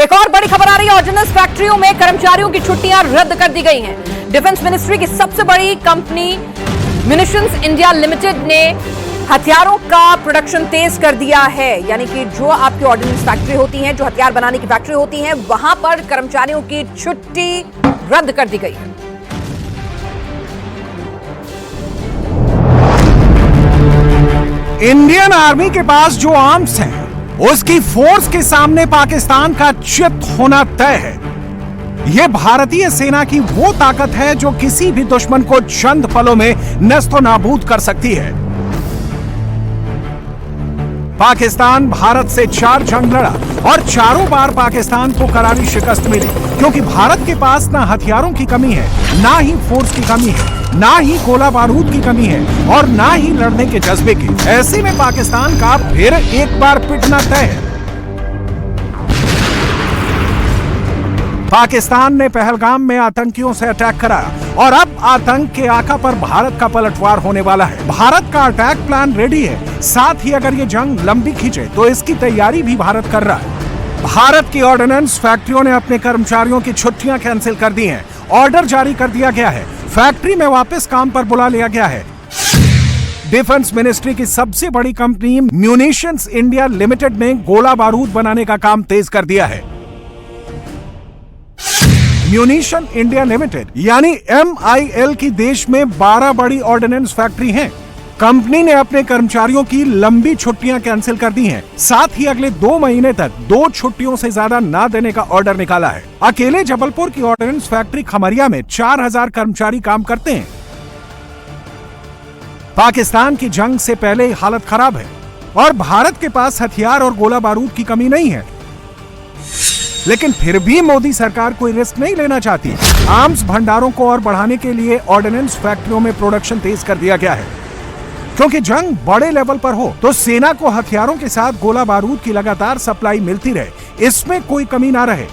एक और बड़ी खबर आ रही है। ऑर्डिनेंस फैक्ट्रियों में कर्मचारियों की छुट्टियां रद्द कर दी गई हैं। डिफेंस मिनिस्ट्री की सबसे बड़ी कंपनी म्यूनिशंस इंडिया लिमिटेड ने हथियारों का प्रोडक्शन तेज कर दिया है। यानी कि जो आपकी ऑर्डिनेंस फैक्ट्री होती हैं, जो हथियार बनाने की फैक्ट्री होती हैं, वहां पर कर्मचारियों की छुट्टी रद्द कर दी गई है। इंडियन आर्मी के पास जो आर्म्स हैं, उसकी फोर्स के सामने पाकिस्तान का चित होना तय है। यह भारतीय सेना की वो ताकत है जो किसी भी दुश्मन को चंद पलों में नस्तो नाबूद कर सकती है। पाकिस्तान भारत से 4 जंग लड़ा और चारों बार पाकिस्तान को करारी शिकस्त मिली, क्योंकि भारत के पास ना हथियारों की कमी है, ना ही फोर्स की कमी है, ना ही गोला बारूद की कमी है और ना ही लड़ने के जज्बे की। ऐसे में पाकिस्तान का फिर एक बार पिटना तय है। पाकिस्तान ने पहलगाम में आतंकियों से अटैक कराया और अब आतंक के आका पर भारत का पलटवार होने वाला है। भारत का अटैक प्लान रेडी है। साथ ही अगर ये जंग लंबी खींचे तो इसकी तैयारी भी भारत कर रहा है। भारत की ऑर्डिनेंस फैक्ट्रियों ने अपने कर्मचारियों की छुट्टियां कैंसिल कर दी हैं। ऑर्डर जारी कर दिया गया है। फैक्ट्री में वापस काम पर बुला लिया गया है। डिफेंस मिनिस्ट्री की सबसे बड़ी कंपनी म्यूनिशंस इंडिया लिमिटेड ने गोला बारूद बनाने का काम तेज कर दिया है। म्यूनिशन इंडिया लिमिटेड यानी MIL की देश में 12 बड़ी ऑर्डिनेंस फैक्ट्री हैं। कंपनी ने अपने कर्मचारियों की लंबी छुट्टियां कैंसिल कर दी हैं। साथ ही अगले 2 महीने तक 2 छुट्टियों से ज्यादा ना देने का ऑर्डर निकाला है। अकेले जबलपुर की ऑर्डिनेंस फैक्ट्री खमरिया में 4000 कर्मचारी काम करते हैं। पाकिस्तान की जंग से पहले हालत खराब है और भारत के पास हथियार और गोला बारूद की कमी नहीं है, लेकिन फिर भी मोदी सरकार कोई रिस्क नहीं लेना चाहती। आर्म्स भंडारों को और बढ़ाने के लिए ऑर्डिनेंस फैक्ट्रियों में प्रोडक्शन तेज कर दिया गया है, क्योंकि जंग बड़े लेवल पर हो तो सेना को हथियारों के साथ गोला बारूद की लगातार सप्लाई मिलती रहे, इसमें कोई कमी ना रहे।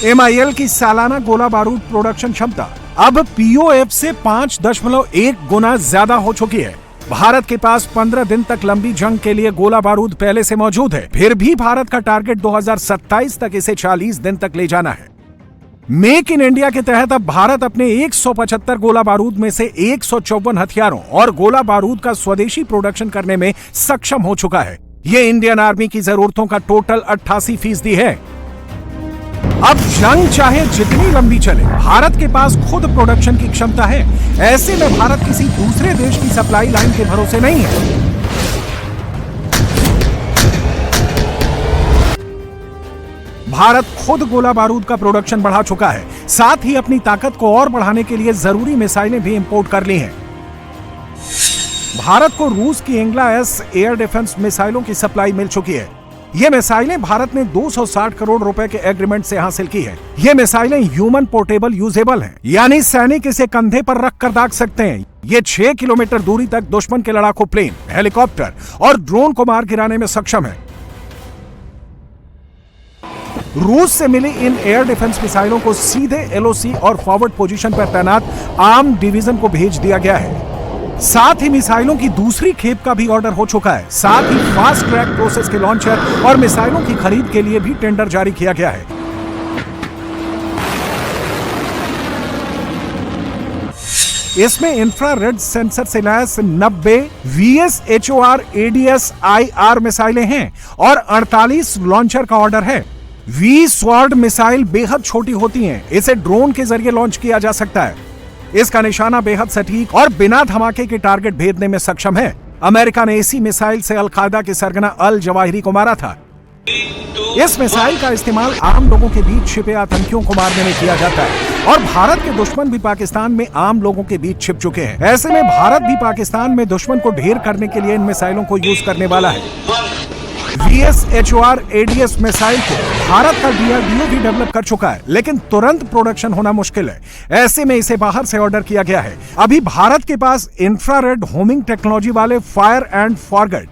MIL की सालाना गोला बारूद प्रोडक्शन क्षमता अब POF से 5.1 गुना ज्यादा हो चुकी है। भारत के पास 15 दिन तक लंबी जंग के लिए गोला बारूद पहले से मौजूद है। फिर भी भारत का टारगेट 2027 तक इसे 40 दिन तक ले जाना है। मेक इन इंडिया के तहत अब भारत अपने 175 गोला बारूद में से 154 हथियारों और गोला बारूद का स्वदेशी प्रोडक्शन करने में सक्षम हो चुका है। ये इंडियन आर्मी की जरूरतों का टोटल 88% है। अब जंग चाहे जितनी लंबी चले, भारत के पास खुद प्रोडक्शन की क्षमता है। ऐसे में भारत किसी दूसरे देश की सप्लाई लाइन के भरोसे नहीं है। भारत खुद गोला बारूद का प्रोडक्शन बढ़ा चुका है। साथ ही अपनी ताकत को और बढ़ाने के लिए जरूरी मिसाइलें भी इंपोर्ट कर ली हैं। भारत को रूस की इंग्ला-S एयर डिफेंस मिसाइलों की सप्लाई मिल चुकी है। ये मिसाइलें भारत ने 260 करोड़ रुपए के एग्रीमेंट से हासिल की है। ये मिसाइलें ह्यूमन पोर्टेबल यूजेबल हैं, यानी सैनिक इसे कंधे पर रख कर दाग सकते हैं। ये 6 किलोमीटर दूरी तक दुश्मन के लड़ाकू प्लेन, हेलीकॉप्टर और ड्रोन को मार गिराने में सक्षम है। रूस से मिली इन एयर डिफेंस मिसाइलों को सीधे LOC और फॉरवर्ड पोजीशन पर तैनात आर्म डिवीजन को भेज दिया गया है। साथ ही मिसाइलों की दूसरी खेप का भी ऑर्डर हो चुका है। साथ ही फास्ट ट्रैक प्रोसेस के लॉन्चर और मिसाइलों की खरीद के लिए भी टेंडर जारी किया गया है। इसमें इंफ्रारेड सेंसर से लैस 90 VSHOR ADS IR मिसाइलें हैं और 48 लॉन्चर का ऑर्डर है। V-SWORD मिसाइल बेहद छोटी होती हैं। इसे ड्रोन के जरिए लॉन्च किया जा सकता है। इसका निशाना बेहद सटीक और बिना धमाके के टारगेट भेदने में सक्षम है। अमेरिका ने इसी मिसाइल से अल-कायदा के सरगना अल जवाहिरी को मारा था। इस मिसाइल का इस्तेमाल आम लोगों के बीच छिपे आतंकियों को मारने में किया जाता है और भारत के दुश्मन भी पाकिस्तान में आम लोगों के बीच छिप चुके हैं। ऐसे में भारत भी पाकिस्तान में दुश्मन को ढेर करने के लिए इन मिसाइलों को यूज करने वाला है। VSHOR ADS मिसाइल को भारत का DRDO भी डेवलप कर चुका है, लेकिन तुरंत प्रोडक्शन होना मुश्किल है। ऐसे में इसे बाहर से ऑर्डर किया गया है। अभी भारत के पास इंफ्रारेड होमिंग टेक्नोलॉजी वाले फायर एंड फॉरगेट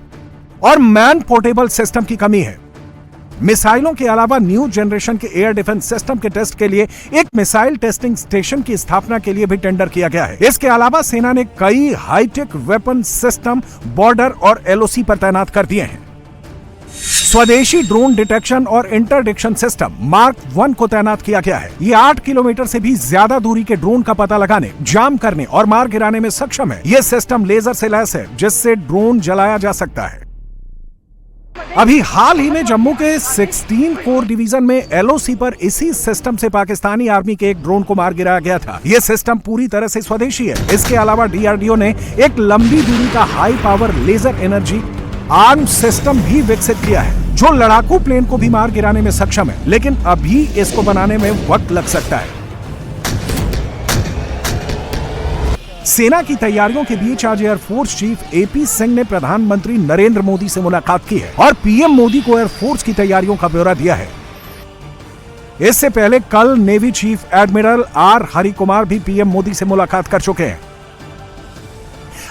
और मैन पोर्टेबल सिस्टम की कमी है। मिसाइलों के अलावा न्यू जनरेशन के एयर डिफेंस सिस्टम के टेस्ट के लिए एक मिसाइल टेस्टिंग स्टेशन की स्थापना के लिए भी टेंडर किया गया है। इसके अलावा सेना ने कई हाईटेक वेपन सिस्टम बॉर्डर और LOC पर तैनात कर दिए हैं। स्वदेशी ड्रोन डिटेक्शन और इंटरडिक्शन सिस्टम मार्क 1 को तैनात किया गया है। ये 8 किलोमीटर से भी ज्यादा दूरी के ड्रोन का पता लगाने, जाम करने और मार गिराने में सक्षम है। यह सिस्टम लेजर से लैस है, जिससे ड्रोन जलाया जा सकता है। अभी हाल ही में जम्मू के 16 कोर डिवीजन में एलओसी पर इसी सिस्टम से पाकिस्तानी आर्मी के एक ड्रोन को मार गिराया गया था। यह सिस्टम पूरी तरह से स्वदेशी है। इसके अलावा डीआरडीओ ने एक लंबी दूरी का high power laser energy arm system भी विकसित किया है, जो लड़ाकू प्लेन को भी मार गिराने में सक्षम है, लेकिन अभी इसको बनाने में वक्त लग सकता है। सेना की तैयारियों के बीच आज एयरफोर्स चीफ एपी सिंह ने प्रधानमंत्री नरेंद्र मोदी से मुलाकात की है और पीएम मोदी को एयरफोर्स की तैयारियों का ब्यौरा दिया है। इससे पहले कल navy chief admiral R Harikumar भी पीएम मोदी से मुलाकात कर चुके हैं।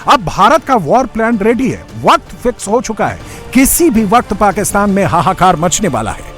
अब भारत का वॉर प्लान रेडी है, वक्त फिक्स हो चुका है। किसी भी वक्त पाकिस्तान में हाहाकार मचने वाला है।